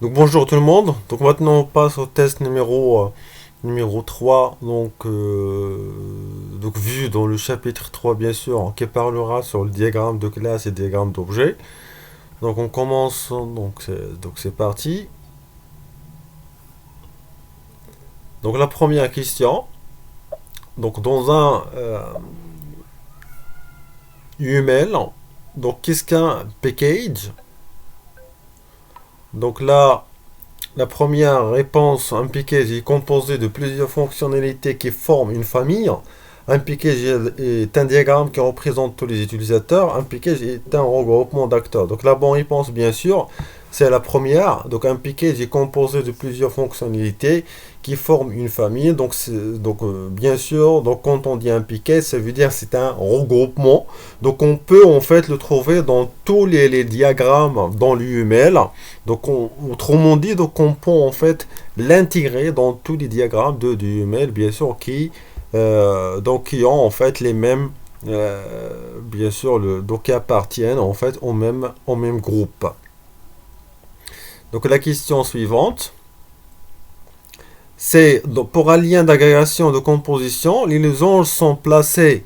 Donc bonjour tout le monde. Donc maintenant on passe au test numéro 3. Donc vu dans le chapitre 3 bien sûr, qui parlera sur le diagramme de classe et diagramme d'objet. Donc on commence, donc c'est parti. Donc la première question. Donc dans un UML, donc qu'est-ce qu'un package? Donc là, la première réponse, un package est composé de plusieurs fonctionnalités qui forment une famille. Un package est un diagramme qui représente tous les utilisateurs. Un package est un regroupement d'acteurs. Donc la bonne réponse, bien sûr, c'est la première. Donc un package est composé de plusieurs fonctionnalités qui forment une famille. Bien sûr, donc quand on dit un package, ça veut dire c'est un regroupement. Donc on peut en fait le trouver dans tous les diagrammes dans l'UML. Autrement dit, donc on peut en fait l'intégrer dans tous les diagrammes de l'UML, bien sûr, qui ont en fait les mêmes, bien sûr, donc qui appartiennent en fait au même groupe. Donc la question suivante, c'est donc, pour un lien d'agrégation de composition, les losanges sont placés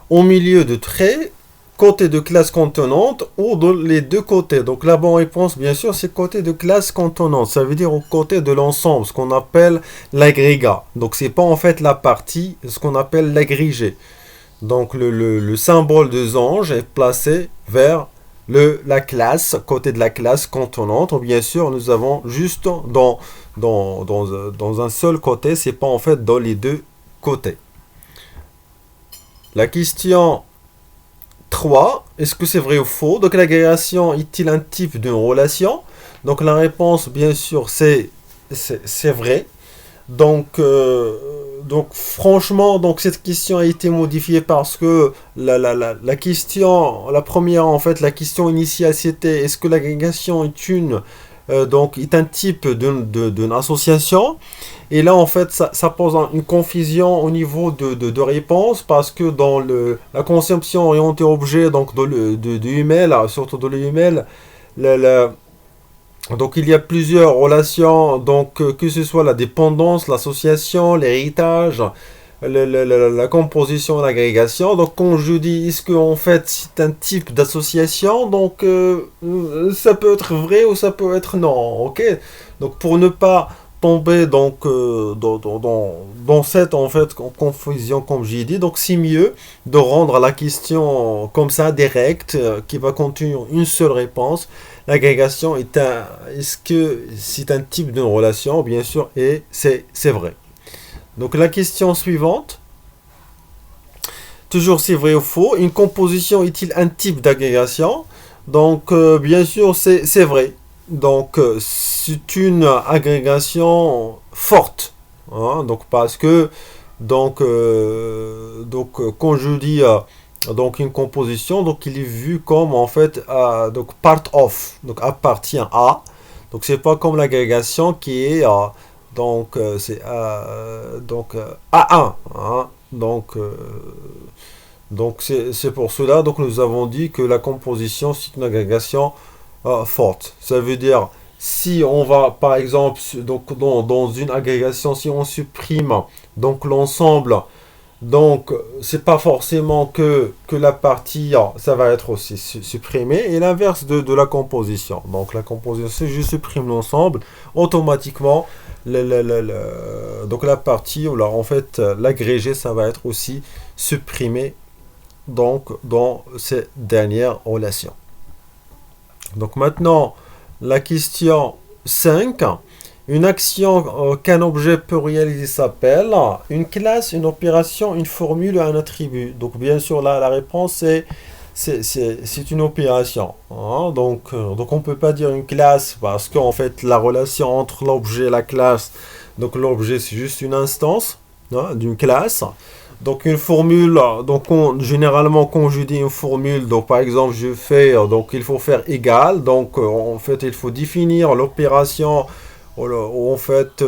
au milieu de traits, côté de classe contenante ou dans les deux côtés. Donc la bonne réponse, bien sûr, c'est côté de classe contenante. Ça veut dire au côté de l'ensemble, ce qu'on appelle l'agrégat. Donc c'est pas en fait la partie, ce qu'on appelle l'agrégé. Donc le symbole de zange est placé vers la classe, côté de la classe contenante. Bien sûr, nous avons juste dans un seul côté, c'est pas en fait dans les deux côtés. La question 3, est-ce que c'est vrai ou faux? Donc l'agrégation est-il un type d'une relation? Donc la réponse, bien sûr, c'est vrai. Donc franchement, donc cette question a été modifiée parce que la question, la première en fait, la question initiale c'était est-ce que l'agrégation est un type d'une association? Et là en fait ça pose une confusion au niveau de réponse parce que dans la conception orientée objet donc de UML, surtout de l'UML, donc il y a plusieurs relations, donc que ce soit la dépendance, l'association, l'héritage, la composition, l'agrégation. Donc quand je dis est-ce que en fait c'est un type d'association, donc ça peut être vrai ou ça peut être non, ok. Donc pour ne pas tomber dans cette en fait confusion comme j'ai dit, donc c'est mieux de rendre la question comme ça directe qui va contenir une seule réponse. L'agrégation est-ce que c'est un type de relation? Bien sûr, et c'est vrai. Donc la question suivante, toujours c'est vrai ou faux, une composition est-il un type d'agrégation? Donc bien sûr c'est vrai. Donc c'est une agrégation forte, hein. Donc parce que quand je dis donc une composition, donc il est vu comme en fait donc part of, donc appartient à. Donc c'est pas comme l'agrégation qui est c'est A1, hein. Donc c'est pour cela donc nous avons dit que la composition c'est une agrégation forte. Ça veut dire si on va par exemple donc dans une agrégation si on supprime donc l'ensemble, donc c'est pas forcément que la partie ça va être aussi supprimé, et l'inverse de la composition. Donc la composition, si je supprime l'ensemble, automatiquement donc la partie ou là en fait l'agrégé ça va être aussi supprimé donc dans ces dernières relations. Donc maintenant la question 5. Une action qu'un objet peut réaliser s'appelle une classe, une opération, une formule, un attribut. Donc bien sûr là la réponse c'est une opération, hein. Donc on ne peut pas dire une classe parce qu'en fait la relation entre l'objet et la classe, donc l'objet c'est juste une instance, hein, d'une classe. Donc une formule, donc généralement quand je dis une formule, donc par exemple je fais, donc il faut faire égal, donc en fait il faut définir l'opération, en fait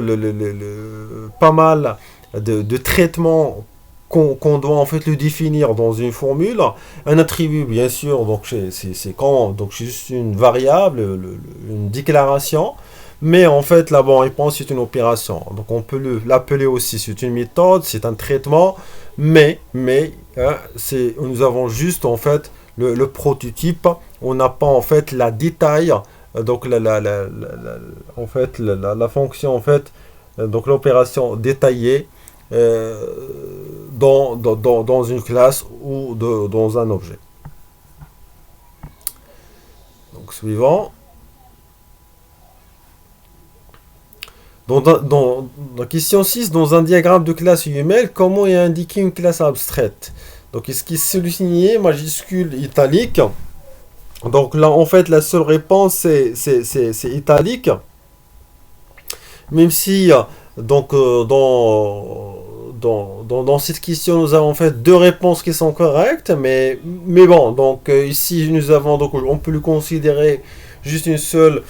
pas mal de traitements qu'on doit en fait le définir dans une formule. Un attribut bien sûr, donc c'est quand donc c'est juste une variable, une déclaration. Mais en fait, la bonne réponse, c'est une opération. Donc on peut l'appeler aussi, c'est une méthode, c'est un traitement, mais nous avons juste en fait le prototype. On n'a pas en fait la détail, donc en fait la fonction en fait, donc l'opération détaillée dans une classe ou dans un objet. Donc suivant. Dans la question 6, dans un diagramme de classe UML, comment est indiqué une classe abstraite? Donc, est-ce qu'il est souligné, majuscule, italique? Donc là, en fait, la seule réponse, c'est italique. Même si, donc, dans cette question, nous avons en fait deux réponses qui sont correctes. Mais bon, donc ici, nous avons, donc, on peut le considérer juste une seule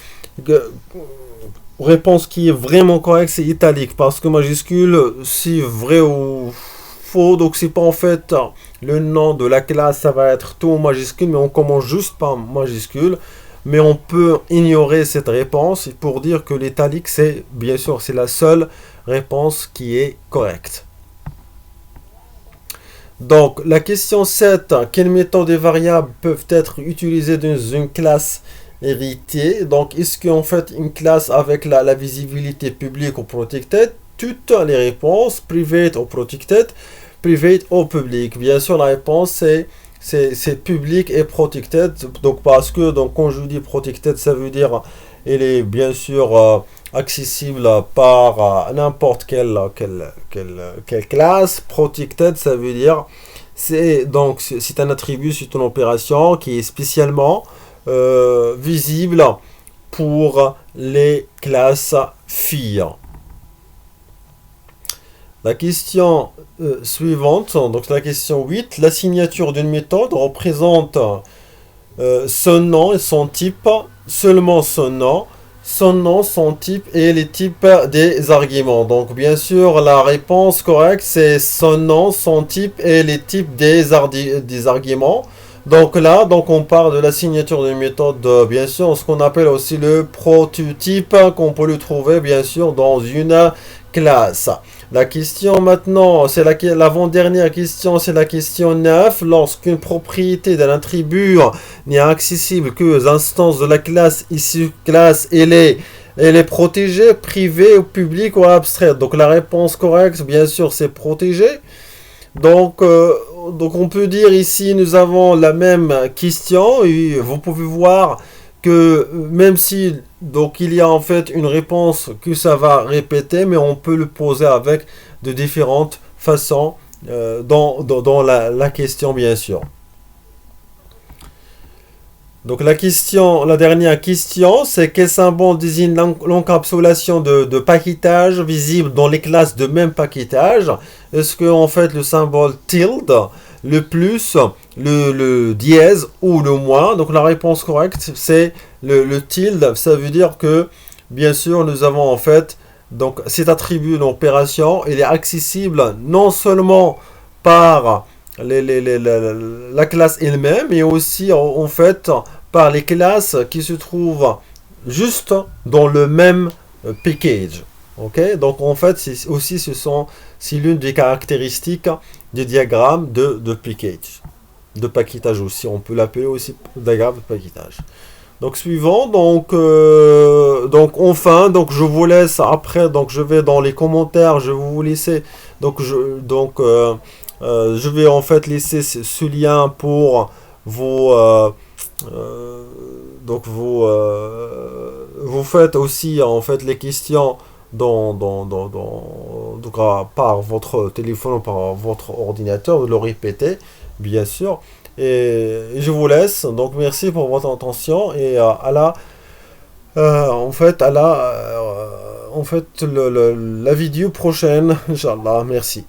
réponse qui est vraiment correcte, c'est italique, parce que majuscule, si vrai ou faux, donc c'est pas en fait le nom de la classe, ça va être tout en majuscule, mais on commence juste par majuscule, mais on peut ignorer cette réponse pour dire que l'italique, c'est, bien sûr, c'est la seule réponse qui est correcte. Donc, la question 7, quelles méthodes et variables peuvent être utilisées dans une classe héritée? Donc, est-ce qu'en fait, une classe avec la visibilité publique ou protected? Toutes les réponses, private ou protected, private ou public. Bien sûr, la réponse, c'est public et protected. Donc, parce que, donc, quand je dis protected, ça veut dire, il est bien sûr accessible par n'importe quelle classe. Protected, ça veut dire c'est un attribut, c'est une opération qui est spécialement visible pour les classes filles. La question suivante, donc la question 8, la signature d'une méthode représente son nom et son type, seulement son nom, son type et les types des arguments. Donc bien sûr, la réponse correcte, c'est son nom, son type et les types des arguments. Donc là, donc on parle de la signature d'une méthode, bien sûr, ce qu'on appelle aussi le prototype, qu'on peut le trouver bien sûr dans une classe. La question maintenant, c'est l'avant-dernière question, c'est la question 9. Lorsqu'une propriété d'un attribut n'est accessible que aux instances de la classe issue classe, elle est protégée, privée ou publique ou abstraite. Donc la réponse correcte, bien sûr, c'est protégée. Donc on peut dire ici, nous avons la même question et vous pouvez voir que même si donc il y a en fait une réponse que ça va répéter, mais on peut le poser avec de différentes façons dans la question bien sûr. Donc la dernière question, c'est quel symbole désigne l'encapsulation de paquetage visible dans les classes de même paquetage? Est-ce que en fait le symbole tilde, le plus, le dièse ou le moins? Donc la réponse correcte, c'est le tilde. Ça veut dire que bien sûr nous avons en fait donc cet attribut d'opération, il est accessible non seulement par la classe elle-même, mais aussi en fait par les classes qui se trouvent juste dans le même package. Ok, donc en fait c'est l'une des caractéristiques du diagramme de package, de paquetage aussi. On peut l'appeler aussi diagramme de paquetage. Donc suivant, donc enfin, donc je vous laisse après, donc je vais dans les commentaires, je vais vous laisser, je vais en fait laisser ce lien pour vous faites aussi en fait les questions donc, par votre téléphone ou par votre ordinateur, de le répéter, bien sûr. Et je vous laisse. Donc merci pour votre attention et en fait la vidéo prochaine, Inch'Allah. Merci.